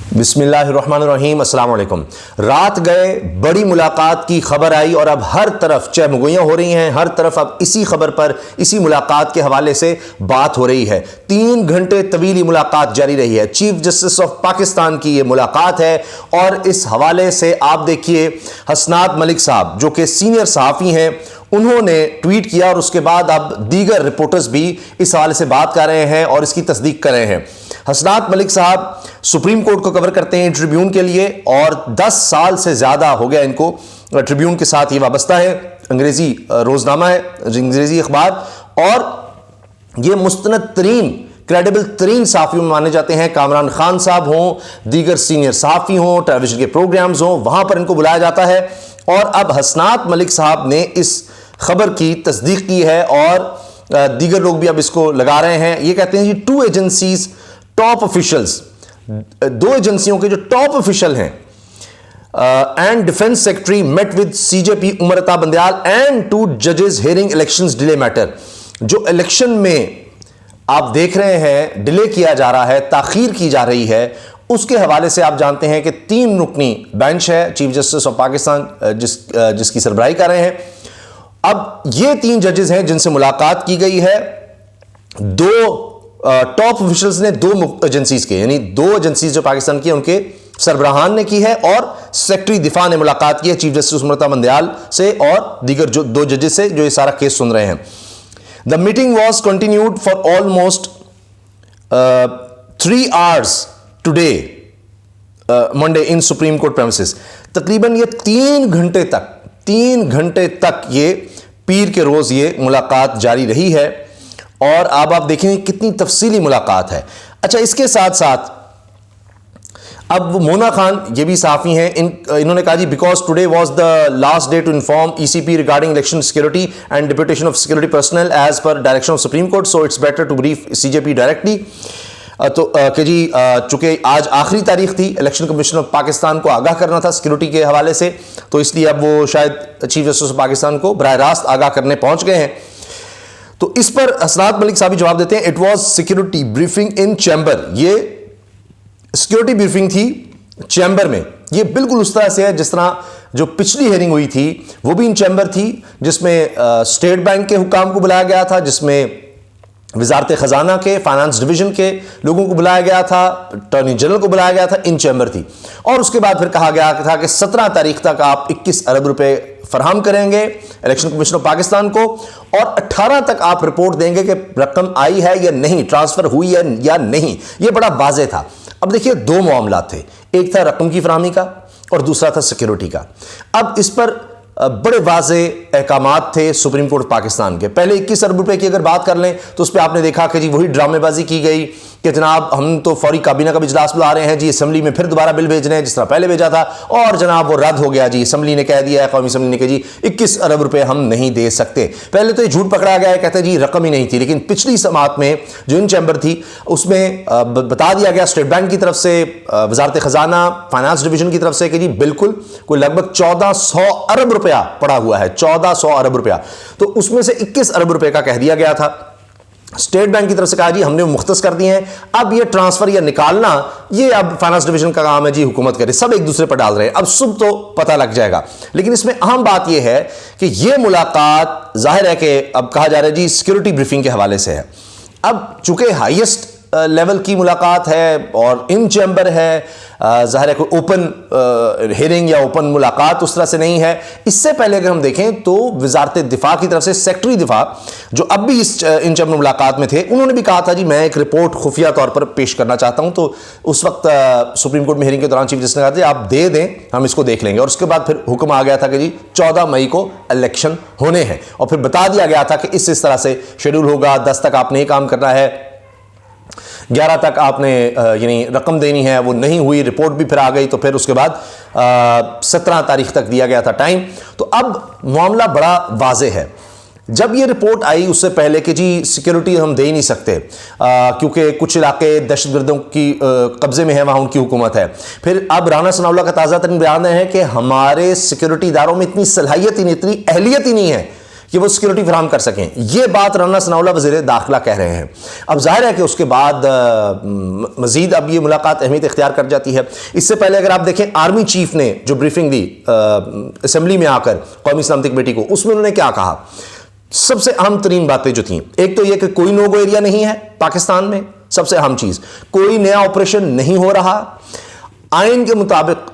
बिस्मिल्लाहिर्रहमानिर्रहीम, अस्सलाम वालेकुम। रात गए, बड़ी मुलाकात की खबर आई और अब हर तरफ चहमगोइयाँ हो रही हैं, हर तरफ अब इसी खबर पर, इसी मुलाकात के हवाले से बात हो रही है। 3 घंटे तवील मुलाकात जारी रही है। चीफ जस्टिस ऑफ पाकिस्तान की ये मुलाकात है और इस हवाले से आप देखिए हसनात मलिक साहब जो कि सीनियर सहाफ़ी हैं, उन्होंने ट्वीट किया और उसके बाद अब दीगर रिपोर्टर्स भी इस हवाले से बात कर रहे हैं और इसकी तस्दीक कर रहे हैं। हसनात मलिक साहब सुप्रीम कोर्ट को कवर करते हैं ट्रिब्यून के लिए और 10 साल से ज़्यादा हो गया इनको ट्रिब्यून के साथ ये वाबस्ता है। अंग्रेज़ी रोज़नामा है, अंग्रेज़ी अखबार, और ये मुस्तनद तरीन, क्रेडिबल तरीन सहाफ़ी में माने जाते हैं। कामरान खान साहब हों, दीगर सीनियर सहाफ़ी हों, टेलीविज़न के प्रोग्राम्स हों, वहाँ पर इनको बुलाया जाता है। और अब हसनात मलिक साहब ने इस खबर की तस्दीक की है और दीगर लोग भी अब इसको लगा रहे हैं। ये कहते हैं जी 2 एजेंसीज टॉप ऑफिशियल्स, 2 एजेंसियों के जो टॉप ऑफिशियल हैं and defence secretary met with CJP Umar Ata Bandial and 2 जजेस हियरिंग इलेक्शंस डिले मैटर। जो इलेक्शन में आप देख रहे हैं डिले किया जा रहा है, ताखीर की जा रही है, उसके हवाले से आप जानते हैं कि 3 रुकनी बेंच है चीफ जस्टिस ऑफ पाकिस्तान जिसकी सरबराही कर रहे हैं। अब ये 3 जजेस हैं जिनसे मुलाकात की गई है। 2 टॉप ऑफिशियल्स ने 2 एजेंसीज के, यानी 2 एजेंसीज जो पाकिस्तान की उनके सरबराहान ने की है और सेक्रेटरी दिफा ने मुलाकात की है चीफ जस्टिस उमर अता बंदयाल से और दीगर जो 2 जजेस से जो ये सारा केस सुन रहे हैं। The meeting was continued for almost 3 hours today Monday in supreme court premises. तकरीबन ये 3 घंटे तक ये पीर के रोज ये मुलाकात जारी रही है और अब आप देखेंगे कितनी तफसीली मुलाकात है। अच्छा, इसके साथ साथ अब मोना खान ये भी साफ़ी हैं, इन्होंने कहा जी because today was the last day to inform ECP regarding election security and deputation of security personnel as per direction of supreme court, so it's better to brief CJP directly. तो कि जी चूंकि आज आखिरी तारीख थी, इलेक्शन कमीशन ऑफ पाकिस्तान को आगाह करना था सिक्योरिटी के हवाले से, तो इसलिए अब वो शायद चीफ जस्टिस ऑफ पाकिस्तान को बराह रास्त आगाह करने पहुंच गए हैं। तो इस पर हसनात मलिक साहब जवाब देते हैं, it was security briefing in chamber. ये सिक्योरिटी ब्रीफिंग थी चैम्बर में। ये बिल्कुल उस तरह से है जिस तरह जो पिछली हेयरिंग हुई थी वो भी इन चैम्बर थी, जिसमें स्टेट बैंक के हुकाम को बुलाया गया था, जिसमें वजारत खजाना के फाइनेंस डिवीजन के लोगों को बुलाया गया था, अटॉर्नी जनरल को बुलाया गया था, इन चैम्बर थी। और उसके बाद फिर कहा गया था कि 17 तारीख तक आप 21 अरब रुपए फराहम करेंगे इलेक्शन कमीशन ऑफ पाकिस्तान को और 18 तक आप रिपोर्ट देंगे कि रकम आई है या नहीं, ट्रांसफर हुई है या नहीं। यह बड़ा वाज़ेह था। अब देखिए 2 मामला थे, एक था रकम की फराहमी का और दूसरा था सिक्योरिटी का। अब इस पर बड़े वाज़ेह अहकामात थे सुप्रीम कोर्ट पाकिस्तान के। पहले 21 अरब रुपए की अगर बात कर लें तो उस पर आपने देखा कि जी वही ड्रामेबाजी की गई कि जनाब हम तो फौरी काबीना का इजलास बुला रहे हैं जी, असेंबली में फिर दोबारा बिल भेज रहे हैं जिस तरह पहले भेजा था, और जनाब वो रद्द हो गया जी। असेंबली ने कह दिया है, कौमी असेंबली ने कहा जी 21 अरब रुपए हम नहीं दे सकते। पहले तो ये झूठ पकड़ा गया है, कहते जी रकम ही नहीं थी, लेकिन पिछली समात में जो इन चैम्बर थी उसमें बता दिया गया स्टेट बैंक की तरफ से, वजारत खजाना फाइनेंस डिवीजन की तरफ से कि जी बिल्कुल कोई लगभग 1400 अरब रुपया पड़ा हुआ है, 1400 अरब रुपया। तो उसमें से 21 अरब रुपए का कह दिया गया था। स्टेट बैंक की तरफ से कहा जी हमने मुख्तस कर दिए हैं, अब ये ट्रांसफर या निकालना ये अब फाइनेंस डिवीजन का काम है जी, हुकूमत करे। सब एक दूसरे पर डाल रहे हैं, अब सुबह तो पता लग जाएगा। लेकिन इसमें अहम बात यह है कि ये मुलाकात जाहिर है कि अब कहा जा रहा है जी सिक्योरिटी ब्रीफिंग के हवाले से है। अब चूंकि हाईएस्ट लेवल की मुलाकात है और इन चैम्बर है, जाहिर है कोई ओपन हियरिंग या ओपन मुलाकात उस तरह से नहीं है। इससे पहले अगर हम देखें तो वजारत दिफा की तरफ से सेक्रेटरी दिफा जो अब भी इस इन चैम्बर मुलाकात में थे, उन्होंने भी कहा था जी मैं एक रिपोर्ट खुफिया तौर पर पेश करना चाहता हूं। तो उस वक्त सुप्रीम कोर्ट में हियरिंग के दौरान चीफ जस्टिस ने कहा था आप दे दें, हम इसको देख लेंगे। और उसके बाद फिर हुक्म आ गया था कि जी 14 मई को इलेक्शन होने हैं और फिर बता दिया गया था कि इस तरह से शेड्यूल होगा, 10 तक आपने ये काम करना है, 11 तक आपने यानी रकम देनी है। वो नहीं हुई, रिपोर्ट भी फिर आ गई, तो फिर उसके बाद 17 तारीख तक दिया गया था टाइम। तो अब मामला बड़ा वाज़ेह है। जब ये रिपोर्ट आई उससे पहले कि जी सिक्योरिटी हम दे ही नहीं सकते क्योंकि कुछ इलाके दहशतगर्दों की कब्जे में है, वहाँ उनकी हुकूमत है। फिर अब राना सनाउल्लाह का ताज़ा तरीन बयान है कि हमारे सिक्योरिटी इदारों में इतनी सलाहियत ही नहीं, इतनी अहलियत ही नहीं है कि वो सिक्योरिटी फराहम कर सकें। ये बात राना सनाउल्लाह वज़ीर दाखिला कह रहे हैं। अब जाहिर है कि उसके बाद मज़ीद अब ये मुलाकात अहमियत इख्तियार कर जाती है। इससे पहले अगर आप देखें, आर्मी चीफ ने जो ब्रीफिंग दी असेंबली में आकर कौमी सलामती कमेटी को, उसमें उन्होंने क्या कहा? सबसे अहम तरीन बातें जो थी, एक तो यह कि कोई नो गो एरिया नहीं है पाकिस्तान में, सबसे अहम चीज, कोई नया ऑपरेशन नहीं हो रहा, आइन के मुताबिक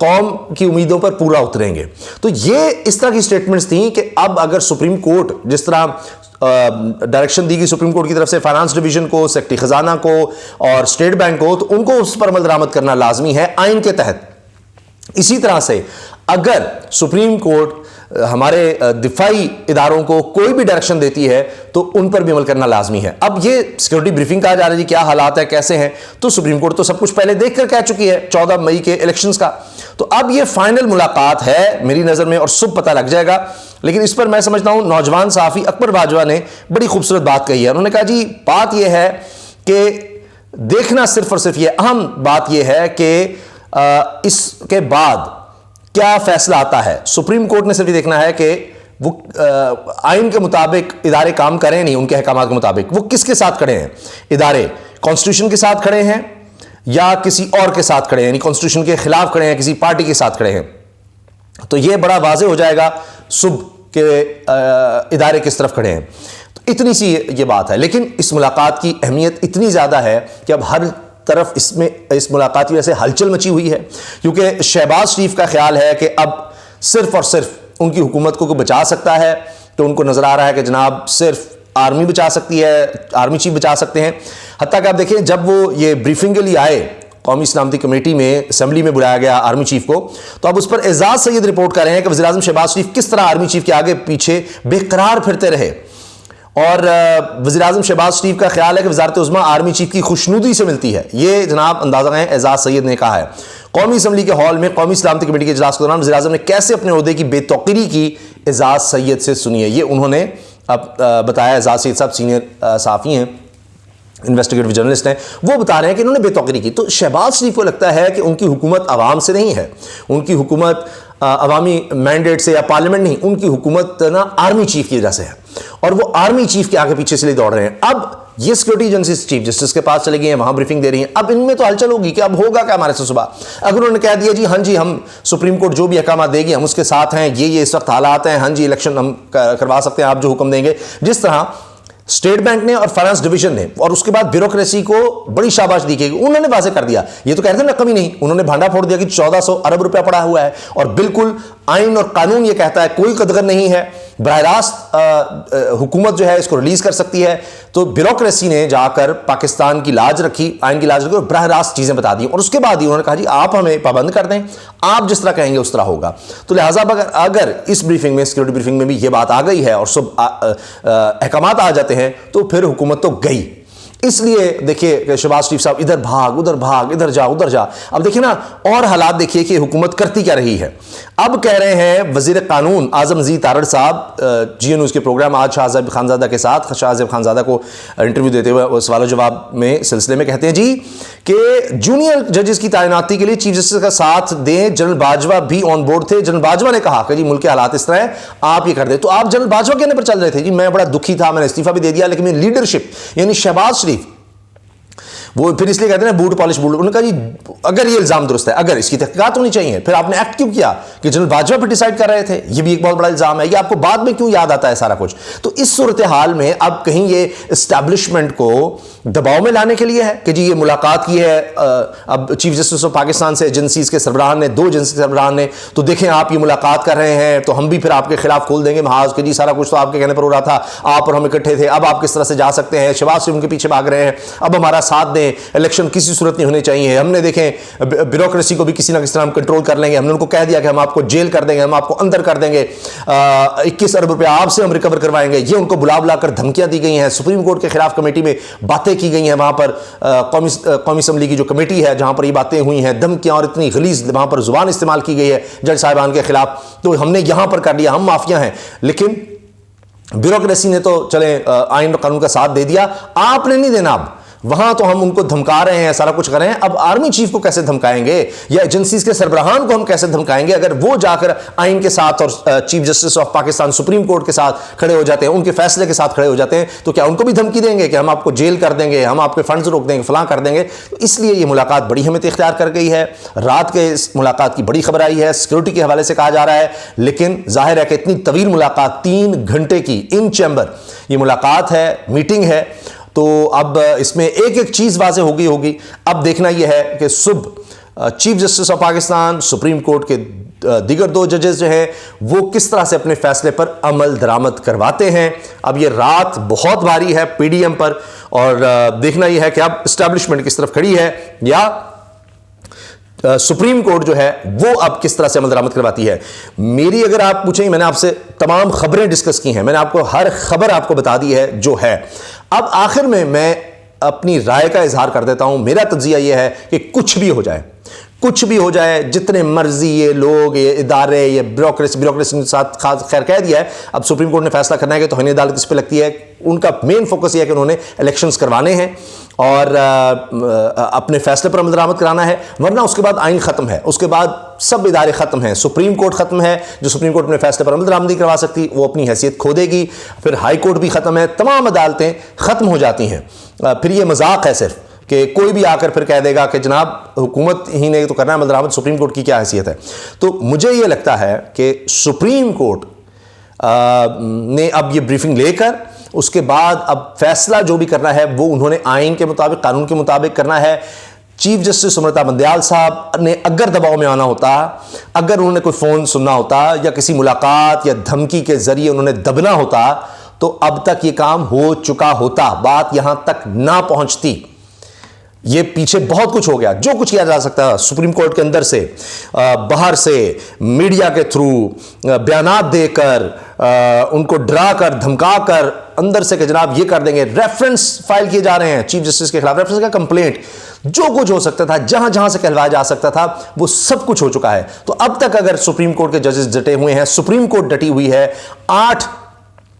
कौम की उम्मीदों पर पूरा उतरेंगे। तो ये इस तरह की स्टेटमेंट्स थी कि अब अगर सुप्रीम कोर्ट, जिस तरह डायरेक्शन दी गई सुप्रीम कोर्ट की तरफ से फाइनेंस डिवीजन को, सेक्रेटरी खजाना को और स्टेट बैंक को, तो उनको उस पर अमल दरामद करना लाजमी है आइन के तहत। इसी तरह से अगर सुप्रीम कोर्ट हमारे दिफाई इदारों को कोई भी डायरेक्शन देती है तो उन पर भी अमल करना लाजमी है। अब ये सिक्योरिटी ब्रीफिंग कहा जा रहा है जी, क्या हालात है, कैसे हैं, तो सुप्रीम कोर्ट तो सब कुछ पहले देख कर कह चुकी है 14 मई के इलेक्शंस का। तो अब ये फाइनल मुलाकात है मेरी नज़र में, और सुबह पता लग जाएगा। लेकिन इस पर मैं समझता हूं नौजवान सहाफ़ी अकबर बाजवा ने बड़ी खूबसूरत बात कही है। उन्होंने कहा जी, बात यह है कि देखना सिर्फ और सिर्फ ये अहम बात यह है कि इसके बाद क्या फैसला आता है। सुप्रीम कोर्ट ने सिर्फ ये देखना है कि वो आइन के मुताबिक इदारे काम करें, नहीं उनके अहकाम के मुताबिक, वो किसके साथ खड़े हैं इदारे, कॉन्स्टिट्यूशन के साथ खड़े हैं या किसी और के साथ खड़े हैं, यानी कॉन्स्टिट्यूशन के खिलाफ खड़े हैं, किसी पार्टी के साथ खड़े हैं। तो ये बड़ा वाज़ेह हो जाएगा सुबह के इदारे किस तरफ खड़े हैं। तो इतनी सी ये बात है। लेकिन इस मुलाकात की अहमियत इतनी ज़्यादा है कि अब हर तरफ इस मुलाकात की वजह से हलचल मची हुई है, क्योंकि शहबाज शरीफ का ख्याल है कि अब सिर्फ और सिर्फ उनकी हुकूमत को बचा सकता है। तो उनको नजर आ रहा है कि जनाब सिर्फ आर्मी बचा सकती है, आर्मी चीफ बचा सकते हैं। हत्ता कि आप देखें, जब वो ये ब्रीफिंग के लिए आए कौमी सलामती कमेटी में, असेंबली में बुलाया गया आर्मी चीफ को, तो अब उस पर एजाज सैयद रिपोर्ट कर रहे हैं कि वज़ीर आज़म शहबाज शरीफ किस तरह आर्मी चीफ के आगे पीछे बेकरार फिरते रहे। और वज़ीर आज़म शहबाज शरीफ का ख्याल है कि वज़ारत उज़्मा आर्मी चीफ की खुशनुदी से मिलती है। ये जनाब अंदाज़ा है एजाज सैयद ने कहा है। कौमी असम्बली के हॉल में कौमी सलामती कमेटी के इजलास के दौरान वज़ीर आज़म ने कैसे अपने ओहदे की बेतौकीरी की, एजाज सैयद से सुनिए। ये उन्होंने अब बताया। एजाज सैयद साहब सीनियर सहाफ़ी हैं, इन्वेस्टिगेटिव जर्नलिस्ट हैं, वो बता रहे हैं कि इन्होंने बेतौकीरी की। तो शहबाज शरीफ को लगता है कि उनकी हुकूमत आवाम से नहीं है, उनकी हुकूमत अवामी मैंडेट से या पार्लियामेंट नहीं, उनकी हुकूमत ना आर्मी चीफ की वजह से है, और वो आर्मी चीफ के आगे पीछे से लिए दौड़ रहे हैं। अब ये सिक्योरिटी एजेंसी चीफ जस्टिस के पास चले गए हैं, वहां ब्रीफिंग दे रही हैं। अब इनमें तो हलचल होगी कि अब होगा क्या हमारे से सुबह। अगर उन्होंने कह दिया जी हाँ जी, हम सुप्रीम कोर्ट जो भी अहकाम देगी हम उसके साथ हैं, ये इस वक्त हालात हैं, हाँ जी इलेक्शन हम करवा सकते हैं, आप जो हुक्म देंगे, जिस तरह स्टेट बैंक ने और फाइनेंस डिवीजन ने, और उसके बाद ब्यूरोक्रेसी को बड़ी शाबाश दी गई, उन्होंने वाजे कर दिया। ये तो कहते हैं ना कमी नहीं, उन्होंने भांडा फोड़ दिया कि 1400 अरब रुपया पड़ा हुआ है, और बिल्कुल आइन और कानून ये कहता है कोई कदर नहीं है, बरह रास्त हुकूमत जो है इसको रिलीज कर सकती है। तो ब्यूरोक्रेसी ने जाकर पाकिस्तान की लाज रखी, आइन की लाज रखी, और बरह रास्त चीजें बता दी। और उसके बाद ही उन्होंने कहा जी आप हमें पाबंद कर दें, आप जिस तरह कहेंगे उस तरह होगा। तो लिहाजा अगर इस ब्रीफिंग में, सिक्योरिटी ब्रीफिंग में भी ये बात आ गई है और सब अहकाम आ जाते हैं, तो फिर हुकूमत तो गई। इसलिए देखिए शहबाज शरीफ साहब इधर भाग उधर भाग, इधर जा उधर जा। अब देखिए ना, और हालात देखिए कि हुकूमत करती क्या रही है। अब कह रहे हैं वजीर कानून आजम अजीज तारड़ साहब जी न्यूज़ के प्रोग्राम आज शाहज़ेब खानज़ादा के साथ, शाहज़ेब खानज़ादा को इंटरव्यू देते हुए सवाल जवाब में सिलसिले में कहते हैं जी कि जूनियर जजेस की तैनाती के लिए चीफ जस्टिस का साथ दें। जनरल बाजवा भी ऑन बोर्ड थे। जनरल बाजवा ने कहा कि जी मुल्क के हालात इस तरह है, आप ये कर दें। तो आप जनरल बाजवा कहने पर चल रहे थे जी मैं बड़ा दुखी था, मैंने इस्तीफा भी दे दिया, लेकिन मेरी लीडरशिप यानी शहबाज शरीफ, वो फिर इसलिए कहते हैं बूट पॉलिश बूट। उन्होंने कहा जी अगर ये इल्जाम दुरुस्त है, अगर इसकी तहकीकात होनी चाहिए, फिर आपने एक्ट क्यों किया कि जनरल बाजवा पर डिसाइड कर रहे थे? ये भी एक बहुत बड़ा इल्जाम है। ये आपको बाद में क्यों याद आता है सारा कुछ? तो इस सूरत हाल में अब कहीं ये एस्टैब्लिशमेंट को दबाव में लाने के लिए है कि जी ये मुलाकात की है अब चीफ जस्टिस ऑफ पाकिस्तान से एजेंसीज के सरबराह ने, 2 एजेंसी के सरबराह ने, तो देखें आप ये मुलाकात कर रहे हैं तो हम भी फिर आपके खिलाफ खोल देंगे महाज कि जी सारा कुछ तो आपके कहने पर हो रहा था, आप और हम इकट्ठे थे, अब आप किस तरह से जा सकते हैं, शहबाज शरीफ उनके पीछे भाग रहे हैं, अब हमारा साथ दें, इलेक्शन किसी सूरत नहीं होनी चाहिए। हमने देखें ब्यूरोक्रेसी को भी किसी ना किसी तरह हम कंट्रोल कर लेंगे, हमने उनको कह दिया कि हम आपको जेल कर देंगे, हम आपको अंदर कर देंगे, 21 अरब रुपया आपसे हम रिकवर करवाएंगे। ये उनको बुला बुलाकर धमकियां दी गई हैं। सुप्रीम कोर्ट के खिलाफ कमेटी में बातें की गई हैं, वहां पर कौमी असम्बली की जो कमेटी है जहां पर ये बातें हुई हैं, धमकियां और इतनी गलीज वहां पर जुबान इस्तेमाल की गई है जज साहिबान के खिलाफ। तो हमने यहां पर कर लिया, हम माफिया हैं, लेकिन ब्यूरोक्रेसी ने तो चले आइन और कानून का साथ दे दिया, आपने नहीं देना। अब वहां तो हम उनको धमका रहे हैं, सारा कुछ कर रहे हैं, अब आर्मी चीफ को कैसे धमकाएंगे या एजेंसीज के सरबराहान को हम कैसे धमकाएंगे अगर वो जाकर आइन के साथ और chief justice of Pakistan supreme court के साथ खड़े हो जाते हैं, उनके फैसले के साथ खड़े हो जाते हैं, तो क्या उनको भी धमकी देंगे कि हम आपको जेल कर देंगे, हम आपके फंड्स रोक देंगे, फलां कर देंगे। तो इसलिए ये मुलाकात बड़ी अहमियत इख्तियार कर गई है। रात के इस मुलाकात की बड़ी खबर आई है, सिक्योरिटी के हवाले से कहा जा रहा है, लेकिन जाहिर है कि इतनी तवील मुलाकात 3 घंटे की इन चैम्बर ये मुलाकात है, मीटिंग है, तो अब इसमें एक एक चीज वाज़ेह हो गई होगी। अब देखना यह है कि सुबह chief justice of Pakistan, supreme court के दीगर 2 जजेस जो हैं वो किस तरह से अपने फैसले पर अमल दरामद करवाते हैं। अब ये रात बहुत भारी है पीडीएम पर, और देखना यह है कि अब इस्टेब्लिशमेंट किस तरफ खड़ी है या सुप्रीम कोर्ट जो है वो अब किस तरह से अमल दरामद करवाती है। मेरी अगर आप पूछें, मैंने आपसे तमाम खबरें डिस्कस की हैं, मैंने आपको हर खबर आपको बता दी है जो है। अब आखिर में मैं अपनी राय का इजहार कर देता हूं। मेरा तज्जिया यह है कि कुछ भी हो जाए, कुछ भी हो जाए, जितने मर्जी ये लोग, ये इदारे, ये ब्यूरोक्रेसी के साथ खैर कह दिया है। अब सुप्रीम कोर्ट ने फैसला करना है कि तौहीन अदालत किस पे लगती है। उनका मेन फोकस ये है कि उन्होंने इलेक्शंस करवाने हैं और अपने फैसले पर अमल दरामद कराना है, वरना उसके बाद आइन खत्म है, उसके बाद सब इदारे खत्म हैं। सुप्रीम कोर्ट खत्म है, जो सुप्रीम कोर्ट अपने फैसले पर अमल दरामद नहीं करवा सकती वो अपनी हैसियत खो देगी। फिर हाई कोर्ट भी खत्म है, तमाम अदालतें खत्म हो जाती हैं। फिर ये मजाक है सिर्फ कि कोई भी आकर फिर कह देगा कि जनाब हुकूमत ही ने तो करना है अमल दरामद, सुप्रीम कोर्ट की क्या हैसियत है। तो मुझे ये लगता है कि सुप्रीम कोर्ट ने अब ये ब्रीफिंग लेकर उसके बाद अब फैसला जो भी करना है वो उन्होंने आइन के मुताबिक, कानून के मुताबिक करना है। चीफ जस्टिस सुमरता बंदयाल साहब ने अगर दबाव में आना होता, अगर उन्होंने कोई फ़ोन सुनना होता या किसी मुलाकात या धमकी के ज़रिए उन्होंने दबना होता, तो अब तक ये काम हो चुका होता, बात यहां तक ना पहुंचती। ये पीछे बहुत कुछ हो गया, जो कुछ किया जा सकता है सुप्रीम कोर्ट के अंदर से, बाहर से, मीडिया के थ्रू, बयानात देकर, उनको डरा कर, धमका कर, अंदर से कि जनाब ये कर देंगे, रेफरेंस फाइल किए जा रहे हैं चीफ जस्टिस के खिलाफ, रेफरेंस का कंप्लेंट, जो कुछ हो सकता था, जहां जहां से कहलवाया जा सकता था वो सब कुछ हो चुका है। तो अब तक अगर सुप्रीम कोर्ट के जजेस डटे हुए हैं, सुप्रीम कोर्ट डटी हुई है, 8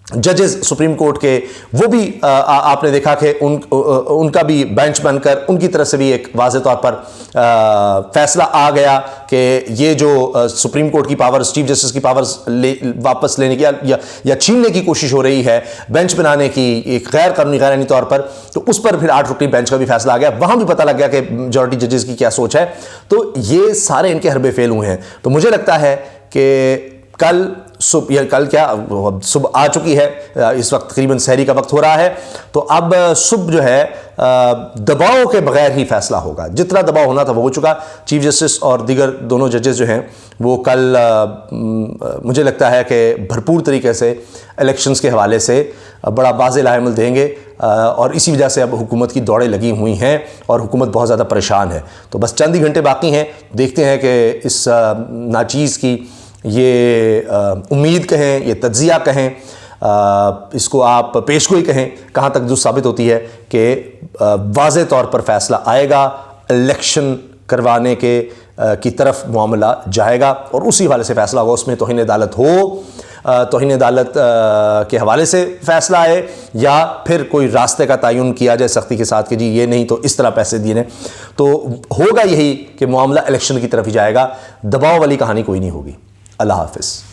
जजेस सुप्रीम कोर्ट के, वो भी आपने देखा कि उनका भी बेंच बनकर उनकी तरफ से भी एक वाज़ेह तौर पर फैसला आ गया कि ये जो सुप्रीम कोर्ट की पावर्स, चीफ जस्टिस की पावर्स वापस लेने की या छीनने की कोशिश हो रही है, बेंच बनाने की एक गैर कानूनी, गैर आईनी तौर पर, तो उस पर फिर 8 रुकनी बेंच का भी फैसला आ गया। वहां भी पता लग गया कि मेजॉरिटी जजेस की क्या सोच है। तो ये सारे इनके हरबे फेल हुए हैं। तो मुझे लगता है कि कल सुबह आ चुकी है, इस वक्त तकरीबन सहरी का वक्त हो रहा है, तो अब सुबह जो है दबाव के बगैर ही फैसला होगा। जितना दबाव होना था वो हो चुका। चीफ जस्टिस और दीगर दोनों जजेस जो हैं वो कल मुझे लगता है कि भरपूर तरीके से इलेक्शंस के हवाले से बड़ा वाज़ेह लाएमल देंगे, और इसी वजह से अब हुकूमत की दौड़ें लगी हुई हैं और हुकूमत बहुत ज़्यादा परेशान है। तो बस चंद ही घंटे बाकी हैं, देखते हैं कि इस नाचीज़ की ये उम्मीद कहें, ये तज्जिया कहें, इसको आप पेशगोई कहें, कहाँ तक दुरुस्त साबित होती है कि वाज़ेह तौर पर फैसला आएगा, इलेक्शन करवाने की तरफ मामला जाएगा और उसी हवाले से फैसला होगा। उसमें तौहीन अदालत हो, तौहीन अदालत के हवाले से फैसला आए, या फिर कोई रास्ते का तयन किया जाए सख्ती के साथ कि जी ये नहीं तो इस तरह पैसे दिए, तो होगा यही कि मामला इलेक्शन की तरफ ही जाएगा। दबाव वाली कहानी कोई नहीं होगी। अल्लाह हाफ़िज़।